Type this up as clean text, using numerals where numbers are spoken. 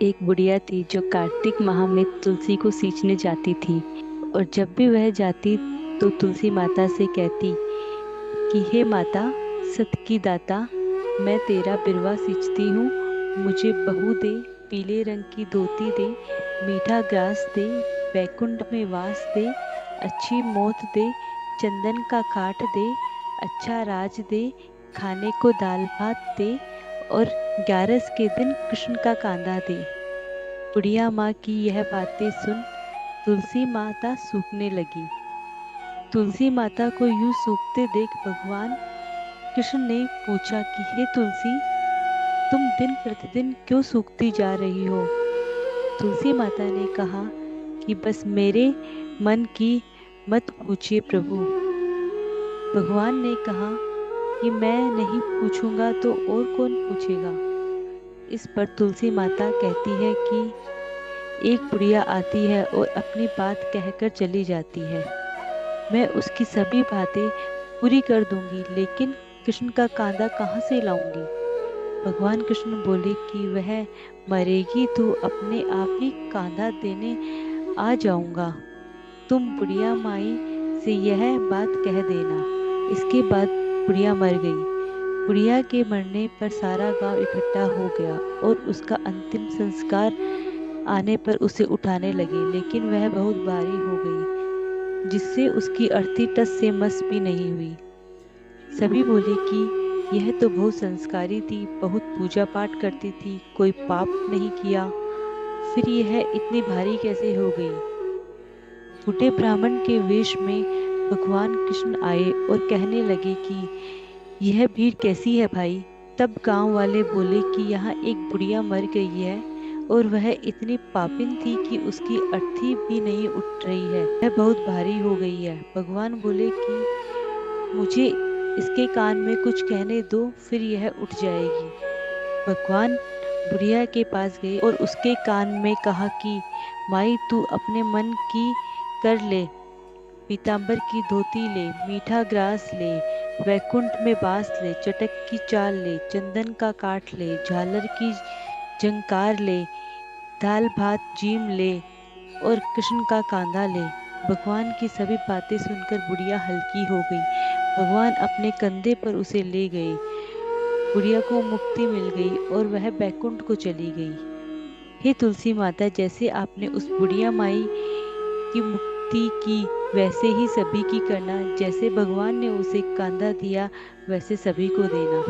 एक बुढ़िया थी जो कार्तिक माह में तुलसी को सींचने जाती थी। और जब भी वह जाती तो तुलसी माता से कहती कि हे माता, सत की दाता, मैं तेरा बिरवा सींचती हूँ। मुझे बहू दे, पीले रंग की धोती दे, मीठा ग्रास दे, बैकुंठ में वास दे, अच्छी मौत दे, चंदन का काठ दे, अच्छा राज दे, खाने को दाल भात दे, और 11 के दिन कृष्ण का कांधा दे। बुढ़िया माँ की यह बातें सुन तुलसी माता सूखने लगी। तुलसी माता को यूं सूखते देख भगवान कृष्ण ने पूछा कि हे तुलसी, तुम दिन प्रतिदिन क्यों सूखती जा रही हो? तुलसी माता ने कहा कि बस मेरे मन की मत पूछिए प्रभु। भगवान ने कहा कि मैं नहीं पूछूंगा तो और कौन पूछेगा। इस पर तुलसी माता कहती है कि एक बुढ़िया आती है और अपनी बात कहकर चली जाती है। मैं उसकी सभी बातें पूरी कर दूंगी, लेकिन कृष्ण का कांधा कहाँ से लाऊंगी? भगवान कृष्ण बोले कि वह मरेगी तो अपने आप ही कांधा देने आ जाऊंगा। तुम बुढ़िया माई से यह बात कह देना। इसके बाद बुढ़िया मर गई। बुढ़िया के मरने पर सारा गांव इकट्ठा हो गया और उसका अंतिम संस्कार आने पर उसे उठाने लगे, लेकिन वह बहुत भारी हो गई, जिससे उसकी अर्थी टस से मस भी नहीं हुई। सभी बोले कि यह तो बहुत संस्कारी थी, बहुत पूजा पाठ करती थी, कोई पाप नहीं किया, फिर यह इतनी भारी कैसे हो गई? बूढ़े ब्राह्मण के वेश में भगवान कृष्ण आए और कहने लगे कि यह भीड़ कैसी है भाई? तब गांव वाले बोले कि यहाँ एक बुढ़िया मर गई है और वह इतनी पापिन थी कि उसकी अर्थी भी नहीं उठ रही है, वह बहुत भारी हो गई है। भगवान बोले कि मुझे इसके कान में कुछ कहने दो, फिर यह उठ जाएगी। भगवान बुढ़िया के पास गए और उसके कान में कहा कि माई, तू अपने मन की कर ले, पीतांबर की धोती ले, मीठा ग्रास ले, वैकुंठ में बास ले, चटक की चाल ले, चंदन का काठ ले, झालर की झंकार ले, दाल भात जीम ले, और कृष्ण का कांधा ले। भगवान की सभी बातें सुनकर बुढ़िया हल्की हो गई। भगवान अपने कंधे पर उसे ले गए। बुढ़िया को मुक्ति मिल गई और वह बैकुंठ को चली गई। हे तुलसी माता, जैसे आपने उस बुढ़िया माई की मुक्ति की, वैसे ही सभी की करना। जैसे भगवान ने उसे कांधा दिया, वैसे सभी को देना।